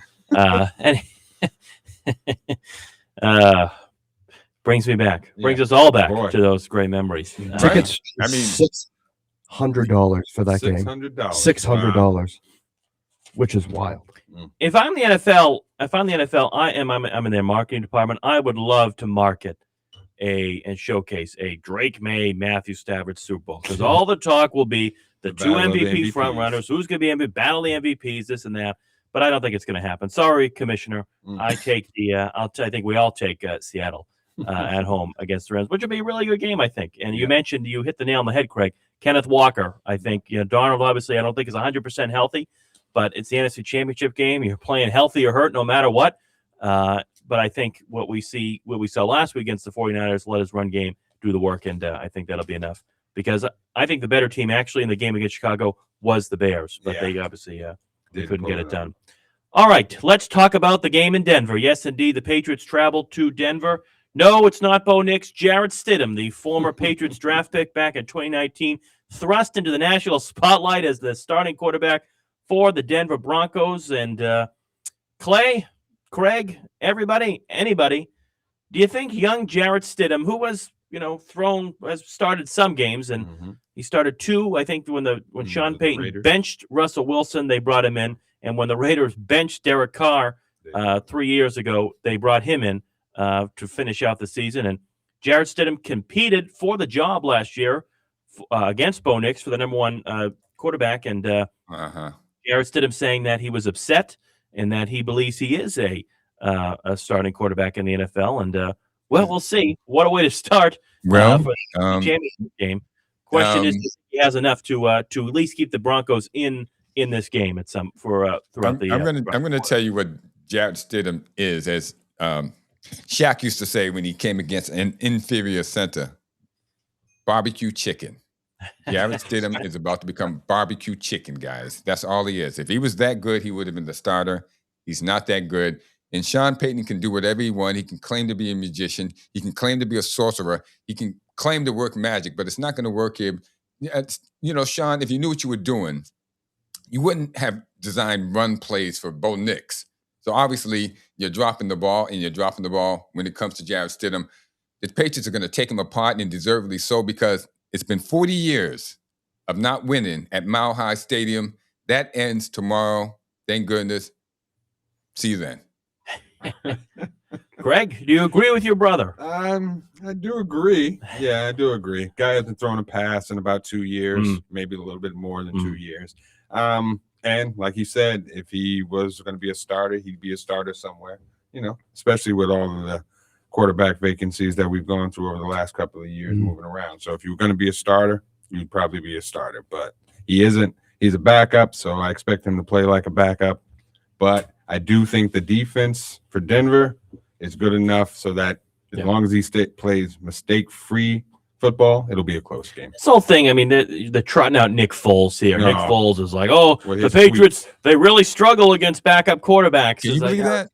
brings me back. Brings us all back to those great memories. Tickets, I mean, $600 for that game. $600, which is wild. If I'm the NFL, I'm in their marketing department. I would love to market and showcase a Drake May, Matthew Stafford Super Bowl, because all the talk will be the two MVP front runners, who's going to be MVP, battle the MVPs, this and that. But I don't think it's going to happen. Sorry, Commissioner. I take I think we all take Seattle at home against the Rams, which would be a really good game, I think. And you mentioned, you hit the nail on the head, Craig. Kenneth Walker, I think, Darnold, obviously, I don't think is 100% healthy, but it's the NFC Championship game. You're playing healthy or hurt no matter what. But I think what we saw last week against the 49ers, let his run game do the work, and I think that'll be enough. Because I think the better team actually in the game against Chicago was the Bears, but they obviously they couldn't get it done. All right, let's talk about the game in Denver. Yes, indeed, the Patriots traveled to Denver. No, it's not Bo Nix. Jarrett Stidham, the former Patriots draft pick back in 2019, thrust into the national spotlight as the starting quarterback for the Denver Broncos. And Clay, Craig, anybody, do you think young Jarrett Stidham, who was has started some games, and he started 2, I think, when Sean Payton benched Russell Wilson, they brought him in. And when the Raiders benched Derek Carr 3 years ago, they brought him in to finish out the season. And Jarrett Stidham competed for the job last year against Bo Nix for the number 1 quarterback. And Jarrett Stidham saying that he was upset and that he believes he is a starting quarterback in the NFL. And we'll see. What a way to start for the championship game. Question is if he has enough to at least keep the Broncos in this game at some throughout the. I'm going to tell you what Jarrett Stidham is, as Shaq used to say when he came against an inferior center: barbecue chicken. Jarrett Stidham is about to become barbecue chicken, guys. That's all he is. If he was that good, he would have been the starter. He's not that good. And Sean Payton can do whatever he wants. He can claim to be a magician. He can claim to be a sorcerer. He can claim to work magic, but it's not going to work here. Sean, if you knew what you were doing, you wouldn't have designed run plays for Bo Nix. So obviously, you're dropping the ball, and you're dropping the ball when it comes to Jarrett Stidham. The Patriots are going to take him apart, and deservedly so, because it's been 40 years of not winning at Mile High Stadium. That ends tomorrow. Thank goodness. See you then. Greg, do you agree with your brother? I do agree. Yeah, I do agree. Guy hasn't thrown a pass in about 2 years, maybe a little bit more than 2 years. And like he said, if he was going to be a starter, he'd be a starter somewhere, especially with all of the quarterback vacancies that we've gone through over the last couple of years moving around. So if you were going to be a starter, you'd probably be a starter, but he isn't. He's a backup, so I expect him to play like a backup. But I do think the defense for Denver is good enough so that as long as he plays mistake-free football, it'll be a close game. This whole thing, I mean, they're trotting out Nick Foles here. No. Nick Foles is like, the Patriots, they really struggle against backup quarterbacks. Can you believe that?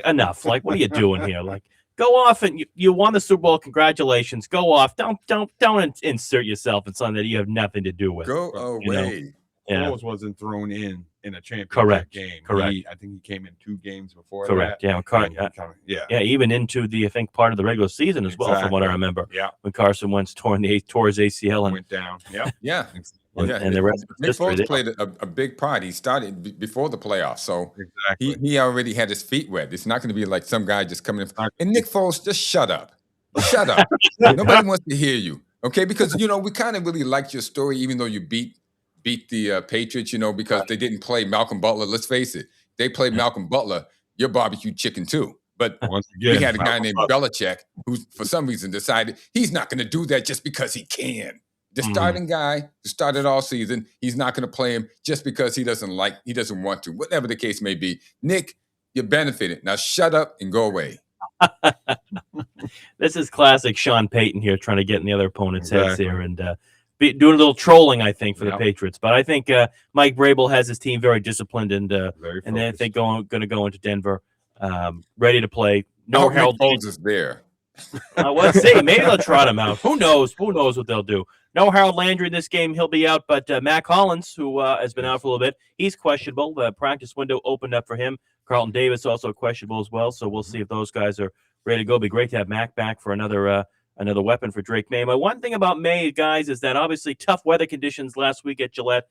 Enough. Like, what are you doing here? Like, go off and you won the Super Bowl. Congratulations. Go off. Don't insert yourself in something that you have nothing to do with. Go away. Foles wasn't thrown in a championship game. Correct. I think he came in 2 games before that. Yeah. Even into the, I think, part of the regular season as well, from what I remember. Yeah. When Carson Wentz tore his ACL and went down. Yeah. And the rest Nick Foles played a big part. He started before the playoffs, so he already had his feet wet. It's not going to be like some guy just coming in. And Nick Foles, just shut up. Shut up. Nobody wants to hear you, okay? Because, we kind of really liked your story, even though you beat the Patriots, because they didn't play Malcolm Butler. Let's face it. They played Malcolm Butler. You're barbecue chicken too. But we had a guy named Belichick who, for some reason, decided he's not going to do that just because he can. The starting guy who started all season, he's not going to play him just because he doesn't want to. Whatever the case may be. Nick, You benefited. Now shut up and go away. This is classic Sean Payton here, trying to get in the other opponent's heads Exactly. here and doing a little trolling, I think, for the Yep. Patriots. But I think Mike Vrabel has his team very disciplined and Very and I focused. think going to go into Denver ready to play. I No hope Nick Harold. Foles is there. Let's see. Maybe they'll trot him out. Who knows? Who knows what they'll do? No Harold Landry in this game. He'll be out. But Mac Hollins, who has been out for a little bit, he's questionable. The practice window opened up for him. Carlton Davis also questionable as well. So we'll see if those guys are ready to go. It'd be great to have Mac back for another weapon for Drake May. My one thing about May, guys, is that obviously tough weather conditions last week at Gillette.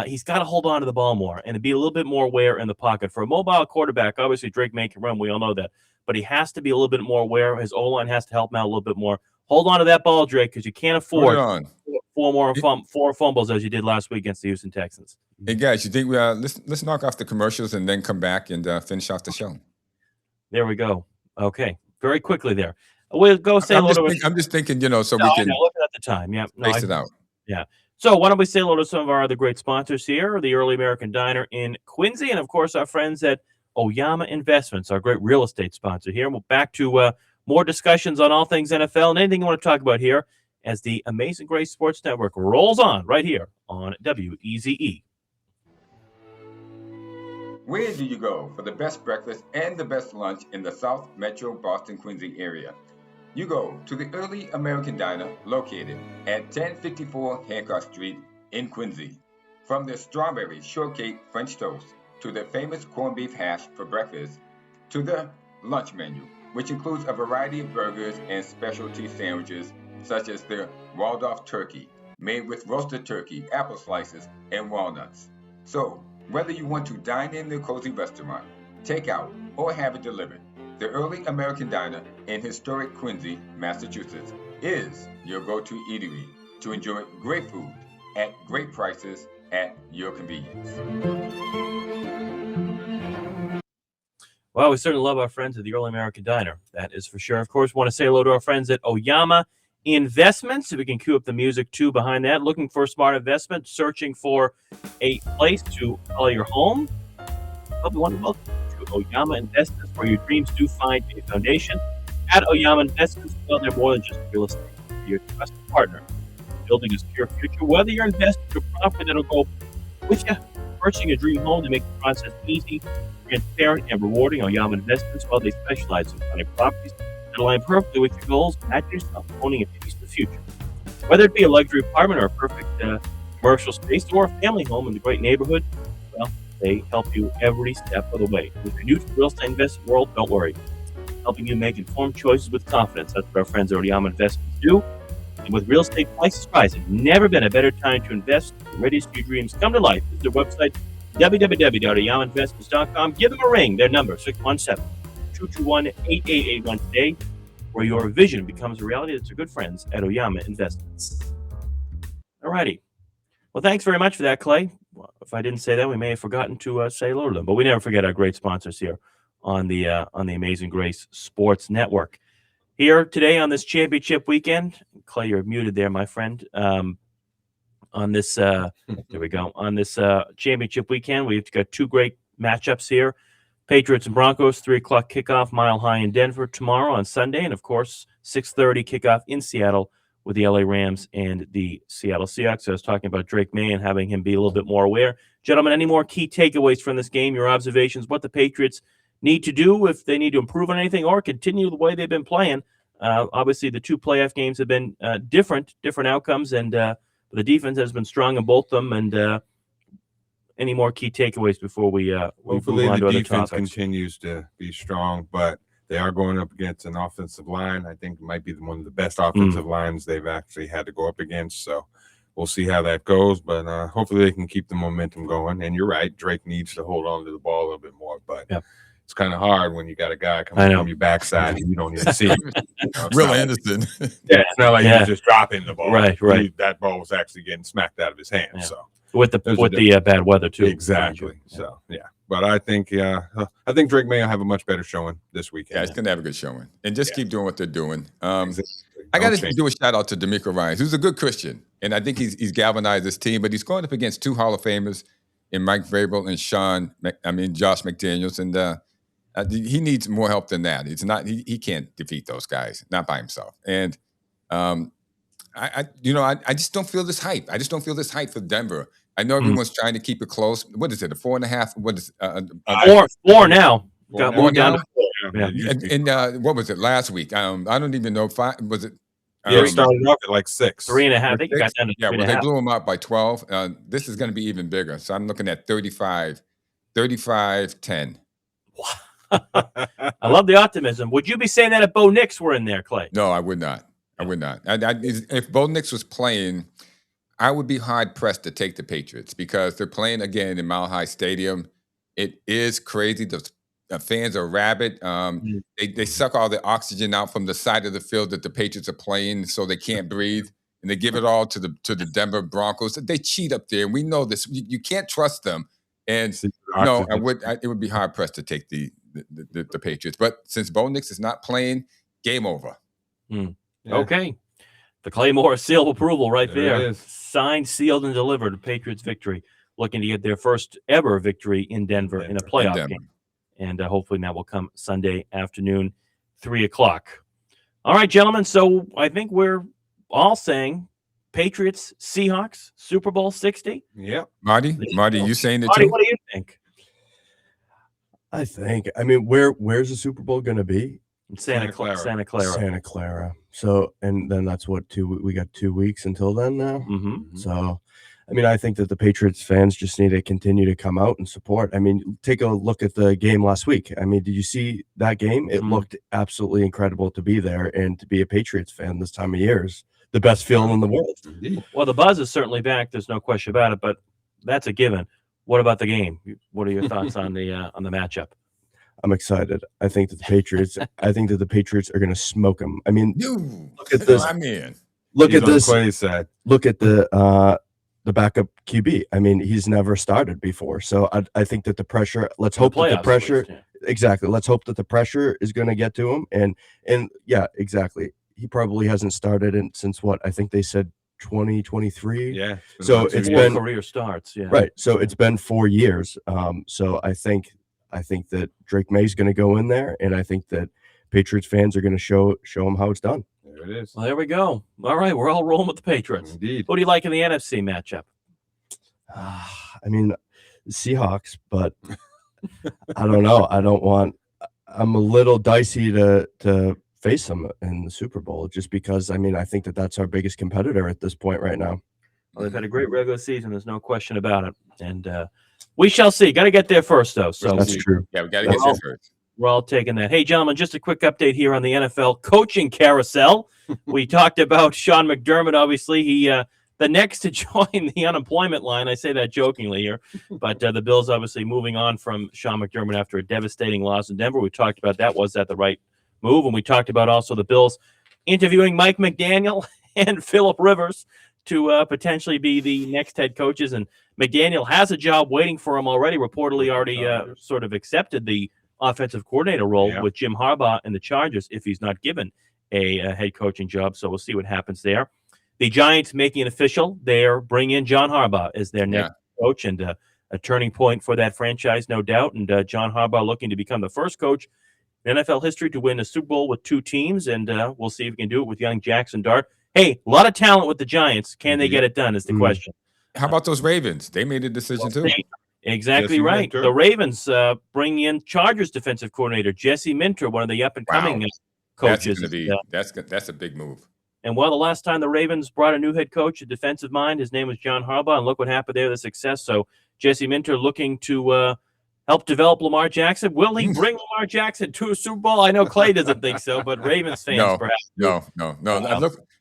He's got to hold on to the ball more and be a little bit more aware in the pocket. For a mobile quarterback, obviously Drake May can run. We all know that. But he has to be a little bit more aware. His O-line has to help him out a little bit more. Hold on to that ball, Drake, because you can't afford four fumbles as you did last week against the Houston Texans. Hey guys, you think let's knock off the commercials and then come back and finish off the show? There we go. Okay, very quickly there. We'll go say hello to. I'm just thinking, so we can looking at the time. Yeah, space it out. Yeah. So why don't we say hello to some of our other great sponsors here, the Early American Diner in Quincy, and of course our friends at Oyama Investments, our great real estate sponsor here. And we're back to more discussions on all things NFL and anything you want to talk about here as the Amazing Grace Sports Network rolls on right here on WEZE. Where do you go for the best breakfast and the best lunch in the South Metro Boston Quincy area? You go to the Early American Diner located at 1054 Hancock Street in Quincy. From their strawberry shortcake French toast to their famous corned beef hash for breakfast to the lunch menu, which includes a variety of burgers and specialty sandwiches such as the Waldorf turkey made with roasted turkey, apple slices, and walnuts. So, whether you want to dine in their cozy restaurant, take out, or have it delivered, the Early American Diner in historic Quincy, Massachusetts is your go-to eatery to enjoy great food at great prices at your convenience. Well, we certainly love our friends at the Early American Diner. That is for sure. Of course, we want to say hello to our friends at Oyama Investments. If we can cue up the music, too, behind that. Looking for a smart investment, searching for a place to call your home. Well, we want to welcome you to Oyama Investments, where your dreams do find a foundation. At Oyama Investments, well, they're more than just real estate. They're your trusted partner, building a secure future. Whether you're investing in a property that'll go with you, purchasing a dream home to make the process easy, transparent, and rewarding, Oyama Investments, well, they specialize in finding properties that align perfectly with your goals, match yourself, owning a piece of the future. Whether it be a luxury apartment or a perfect commercial space or a family home in the great neighborhood, well, they help you every step of the way. If you're new to the real estate investment world, don't worry. Helping you make informed choices with confidence. That's what our friends at Oyama Investments do. And with real estate prices rising, never been a better time to invest. The ready to see your dreams come to life. Visit their website, www.oyamainvestments.com. Give them a ring. Their number, 617-221-8881 today, where your vision becomes a reality. That's your good friends at Oyama Investments. All righty. Well, thanks very much for that, Clay. Well, if I didn't say that, we may have forgotten to say hello to them. But we never forget our great sponsors here on the Amazing Grace Sports Network. Here today on this championship weekend, Clay, you're muted there, my friend. On this, there we go. On this championship weekend, we've got two great matchups here: Patriots and Broncos, 3:00 kickoff, Mile High in Denver tomorrow on Sunday, and of course 6:30 kickoff in Seattle with the LA Rams and the Seattle Seahawks. So I was talking about Drake May and having him be a little bit more aware. Gentlemen, any more key takeaways from this game? Your observations? What the Patriots need to do, if they need to improve on anything or continue the way they've been playing? Obviously, the two playoff games have been different outcomes, and the defense has been strong in both of them. And any more key takeaways before we hopefully move on to the other defense topics? continues to be strong, but they are going up against an offensive line. I think it might be one of the best offensive lines they've actually had to go up against. So we'll see how that goes, but hopefully they can keep the momentum going. And you're right, Drake needs to hold on to the ball a little bit more, but it's kind of hard when you got a guy coming from your backside and you don't even see him. Will Anderson. It's not like he's just dropping the ball. Right. That ball was actually getting smacked out of his hand. So with the bad weather too. Exactly. So but I think Drake may have a much better showing this weekend. Yeah, he's gonna have a good showing, and just keep doing what they're doing. I got to do a shout out to D'Amico Ryans, who's a good Christian, and I think he's galvanized this team. But he's going up against two Hall of Famers in Mike Vrabel and Josh McDaniels, and He needs more help than that. It's not. He can't defeat those guys, not by himself. And I just don't feel this hype. I just don't feel this hype for Denver. I know everyone's trying to keep it close. What is it? A 4.5? What is four now? Got more more down now? to 4. Yeah. And what was it last week? I don't even know. Was it? It started off at like 6. 3.5. I think it got down to 3.5. Well, they blew them out by 12. This is going to be even bigger. So I'm looking at 35, 10. I love the optimism. Would you be saying that if Bo Nix were in there, Clay? No, I would not. I would not. If Bo Nix was playing, I would be hard pressed to take the Patriots because they're playing again in Mile High Stadium. It is crazy. The fans are rabid. They suck all the oxygen out from the side of the field that the Patriots are playing, so they can't breathe, and they give it all to the Denver Broncos. They cheat up there, and we know this. You can't trust them. And no, it would be hard pressed to take the Patriots. But since Bo Nix is not playing, game over. Yeah. Okay. The Claymore seal of approval right there. Signed, sealed, and delivered. Patriots victory. Looking to get their first ever victory in Denver in a playoff game. And hopefully that will come Sunday afternoon, 3:00. All right, gentlemen. So I think we're all saying Patriots, Seahawks, Super Bowl 60. Yeah. Marty, you saying it Marty, too? what do you think? I mean, where's the Super Bowl going to be? Santa Clara. Santa Clara. So, and then that's what we got 2 weeks until then now. Mm-hmm. So, I mean, I think that the Patriots fans just need to continue to come out and support. I mean, take a look at the game last week. I mean, did you see that game? It looked absolutely incredible to be there, and to be a Patriots fan this time of year is the best feeling in the world. Well, the buzz is certainly back. There's no question about it, but that's a given. What about the game? What are your thoughts on the matchup? I'm excited. I think that the Patriots are going to smoke them. I mean, look at this. Look at this. Look at the backup QB. I mean, he's never started before. So I think that the pressure, let's hope that the pressure, exactly. Let's hope that the pressure is going to get to him. And yeah, exactly. He probably hasn't started since what? I think they said 2023. Yeah. So it's been career starts. Yeah. Right. So it's been 4 years. So I think that Drake May's going to go in there, and I think that Patriots fans are going to show him how it's done. There it is. Well, there we go. All right, we're all rolling with the Patriots. Indeed. What do you like in the NFC matchup? I mean, Seahawks, but I don't know. I'm a little dicey to face them in the Super Bowl just because, I mean, I think that that's our biggest competitor at this point right now. Well, they've had a great regular season. There's no question about it. And we shall see. Got to get there first, though. So that's true. Yeah, we got to get there first. We're all taking that. Hey, gentlemen, just a quick update here on the NFL coaching carousel. We talked about Sean McDermott. Obviously, he the next to join the unemployment line. I say that jokingly here, but the Bills obviously moving on from Sean McDermott after a devastating loss in Denver. We talked about that. Was that the right move? And we talked about also the Bills interviewing Mike McDaniel and Phillip Rivers to potentially be the next head coaches. And McDaniel has a job waiting for him already. Reportedly, already sort of accepted the offensive coordinator role with Jim Harbaugh and the Chargers if he's not given a head coaching job. So we'll see what happens there. The Giants making it official. They're bringing in John Harbaugh as their next coach, and a turning point for that franchise, no doubt. And John Harbaugh looking to become the first coach in NFL history to win a Super Bowl with 2 teams, and we'll see if he can do it with young Jackson Dart. Hey, a lot of talent with the Giants. Can they get it done is the question. How about those Ravens? They made a decision too. Exactly right. The Ravens bring in Chargers defensive coordinator Jesse Minter, one of the up-and-coming coaches. That's a big move. And the last time the Ravens brought a new head coach, a defensive mind, his name was John Harbaugh, and look what happened there, the success. So Jesse Minter looking to help develop Lamar Jackson. Will he bring Lamar Jackson to a Super Bowl? I know Clay doesn't think so, but Ravens fans perhaps. No.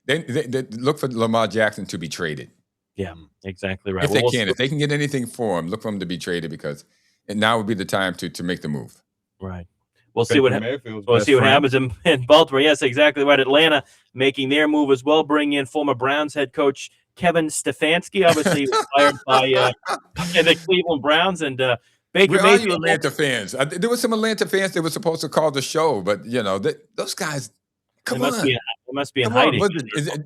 They look for Lamar Jackson to be traded. Yeah, exactly right. If they can get anything for him, look for him to be traded because now would be the time to make the move. Right. We'll see what happens in Baltimore. Yes, exactly right. Atlanta making their move as well, bringing in former Browns head coach Kevin Stefanski, obviously fired by the Cleveland Browns, and Baker Where Mayfield. are you Atlanta fans? There were some Atlanta fans that were supposed to call the show, but those guys. Come on. They must be in hiding.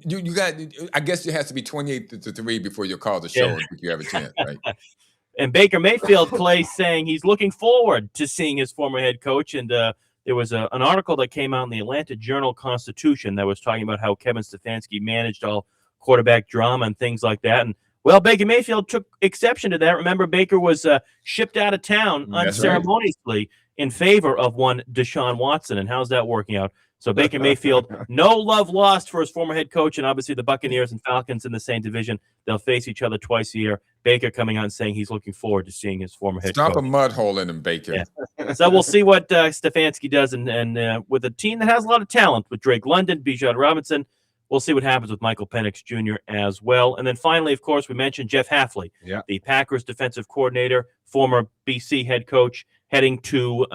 You got. I guess it has to be 28-3 before you call the show if you have a chance, right? And Baker Mayfield, Clay, saying he's looking forward to seeing his former head coach. And there was an article that came out in the Atlanta Journal-Constitution that was talking about how Kevin Stefanski managed all quarterback drama and things like that. And, well, Baker Mayfield took exception to that. Remember, Baker was shipped out of town unceremoniously in favor of one Deshaun Watson. And how's that working out? So Baker Mayfield, no love lost for his former head coach, and obviously the Buccaneers and Falcons in the same division. They'll face each other twice a year. Baker coming out and saying he's looking forward to seeing his former head coach. Stop a mud hole in him, Baker. Yeah. So we'll see what Stefanski does, and with a team that has a lot of talent with Drake London, Bijan Robinson, we'll see what happens with Michael Penix Jr. as well. And then finally, of course, we mentioned Jeff Hafley, the Packers defensive coordinator, former BC head coach, heading to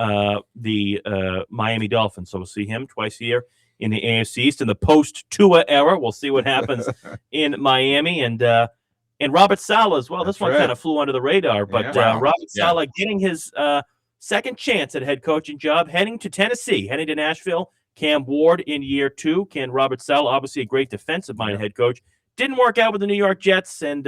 the Miami Dolphins. So we'll see him twice a year in the AFC East in the post-Tua era. We'll see what happens in Miami. And Robert Saleh as well. This one kind of flew under the radar. But Robert Saleh getting his second chance at a head coaching job, heading to Tennessee, heading to Nashville. Cam Ward in year 2. Can Robert Saleh, obviously a great defensive-minded head coach. Didn't work out with the New York Jets, and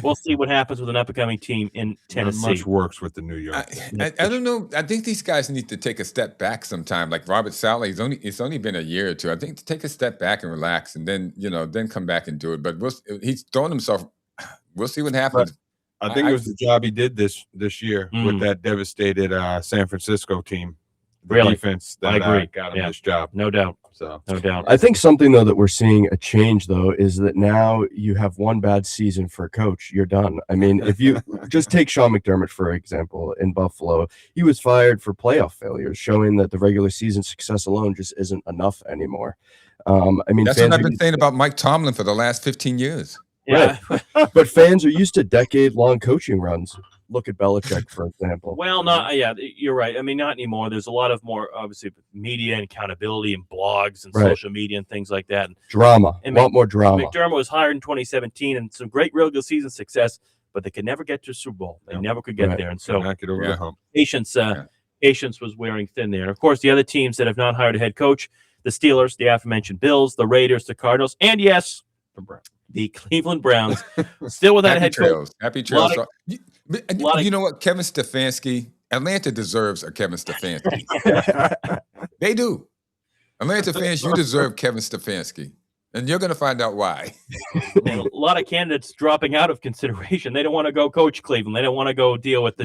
we'll see what happens with an up-and-coming team in Tennessee. Not much works with the New York. I don't know. I think these guys need to take a step back sometime. Like Robert Saleh, it's only been a year or two. I think to take a step back and relax, and then then come back and do it. But he's throwing himself. We'll see what happens. But I think it was the job he did this year with that devastated San Francisco team. The defense that got him this job. No doubt. So no doubt. I think something though that we're seeing a change though is that now you have one bad season for a coach, you're done. I mean, if you just take Sean McDermott for example in Buffalo, he was fired for playoff failures, showing that the regular season success alone just isn't enough anymore. I mean, that's what I've been saying about Mike Tomlin for the last 15 years. Yeah, right. But fans are used to decade-long coaching runs. Look at Belichick, for example. Well, you're right. I mean, not anymore. There's a lot of more, obviously, media and accountability and blogs and social media and things like that. Drama. A lot more drama. McDermott was hired in 2017 and some great regular season success, but they could never get to Super Bowl. They never could get there. And so not get over the hump. Patience was wearing thin there. And, of course, the other teams that have not hired a head coach, the Steelers, the aforementioned Bills, the Raiders, the Cardinals, and, yes, the Cleveland Browns, still without a head coach. Happy trails. You know what? Kevin Stefanski, Atlanta deserves a Kevin Stefanski. They do. Atlanta fans, you deserve Kevin Stefanski. And you're going to find out why. And a lot of candidates dropping out of consideration. They don't want to go coach Cleveland. They don't want to go deal with the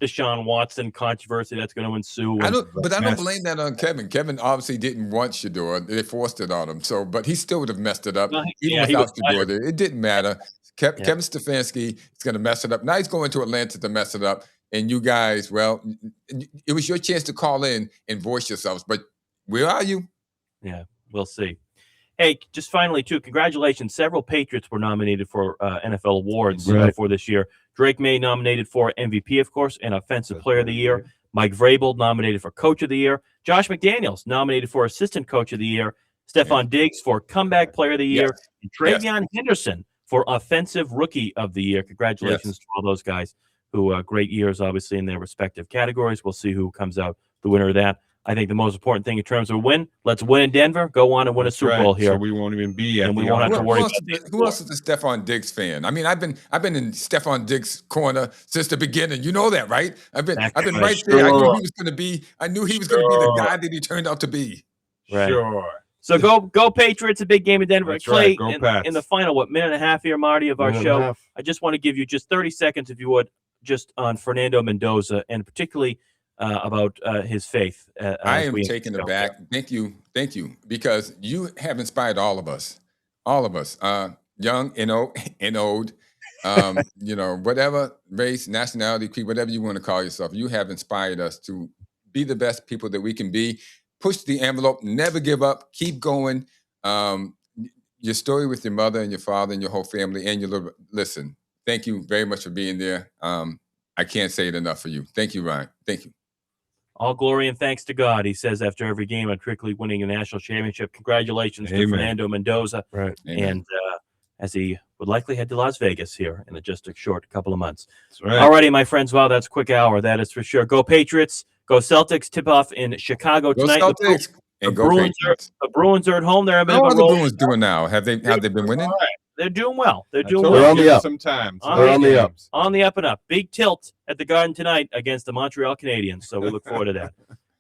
Deshaun Watson controversy that's going to ensue. I don't blame that on Kevin. Kevin obviously didn't want Shador. They forced it on him. But he still would have messed it up. Even without Shador there. It didn't matter. Kevin Stefanski is going to mess it up. Now he's going to Atlanta to mess it up. And you guys, well, it was your chance to call in and voice yourselves. But where are you? Yeah, we'll see. Hey, just finally, too, congratulations. Several Patriots were nominated for NFL awards for this year. Drake May nominated for MVP, of course, and Offensive Player of the Year. Mike Vrabel nominated for Coach of the Year. Josh McDaniels nominated for Assistant Coach of the Year. Stephon Diggs for Comeback Player of the Year. And Travion Henderson for Offensive Rookie of the Year. Congratulations to all those guys who great years, obviously, in their respective categories. We'll see who comes out the winner of that. I think the most important thing in terms of win, let's win in Denver, go on and win a Super Bowl here. So we won't even be at and we won't have to worry about who else is a Stephon Diggs fan? I mean, I've been in Stephon Diggs' corner since the beginning. You know that, right? I've been right there. I knew he was going to be the guy that he turned out to be. Right. Sure. So go Patriots, a big game in Denver. That's Clay, right. in the final, minute and a half here, Marty, of our show. I just want to give you just 30 seconds, if you would, just on Fernando Mendoza, and particularly about his faith. I am taken aback. Thank you, because you have inspired all of us, young and old, whatever race, nationality, creed, whatever you want to call yourself. You have inspired us to be the best people that we can be. Push the envelope, never give up, keep going. Your story with your mother and your father and your whole family and your little, listen, thank you very much for being there. I can't say it enough for you. Thank you, Ryan. Thank you. All glory and thanks to God, he says after every game, and quickly winning a national championship. Congratulations to Fernando Mendoza. Right. And as he would likely head to Las Vegas here in just a short couple of months. That's right. All righty, my friends. Wow, that's a quick hour. That is for sure. Go Patriots. Go Celtics. Tip off in Chicago tonight. Go Celtics. The Bruins are at home. They're a bit How of are a the roll. Bruins doing now? Have they been winning? They're doing well. They're doing They're well. on the up. Some time. They're on the up. On the up and up. Big tilt at the Garden tonight against the Montreal Canadiens. So we look forward to that.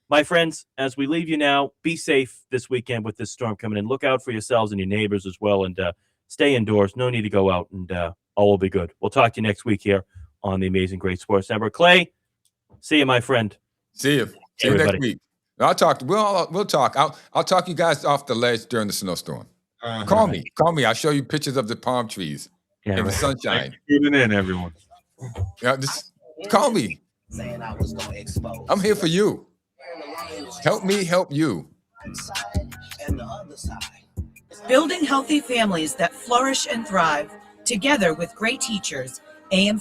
My friends, as we leave you now, be safe this weekend with this storm coming in. Look out for yourselves and your neighbors as well, and stay indoors. No need to go out, and all will be good. We'll talk to you next week here on the Amazing Great Sports Network. Clay, see you, my friend. See you. See you next week. I'll talk. We'll talk. I'll talk you guys off the ledge during the snowstorm. Call me. I'll show you pictures of the palm trees and the sunshine. Tuning in, everyone. Just call me. I'm here for you. Help me help you. Building healthy families that flourish and thrive, together with great teachers. AM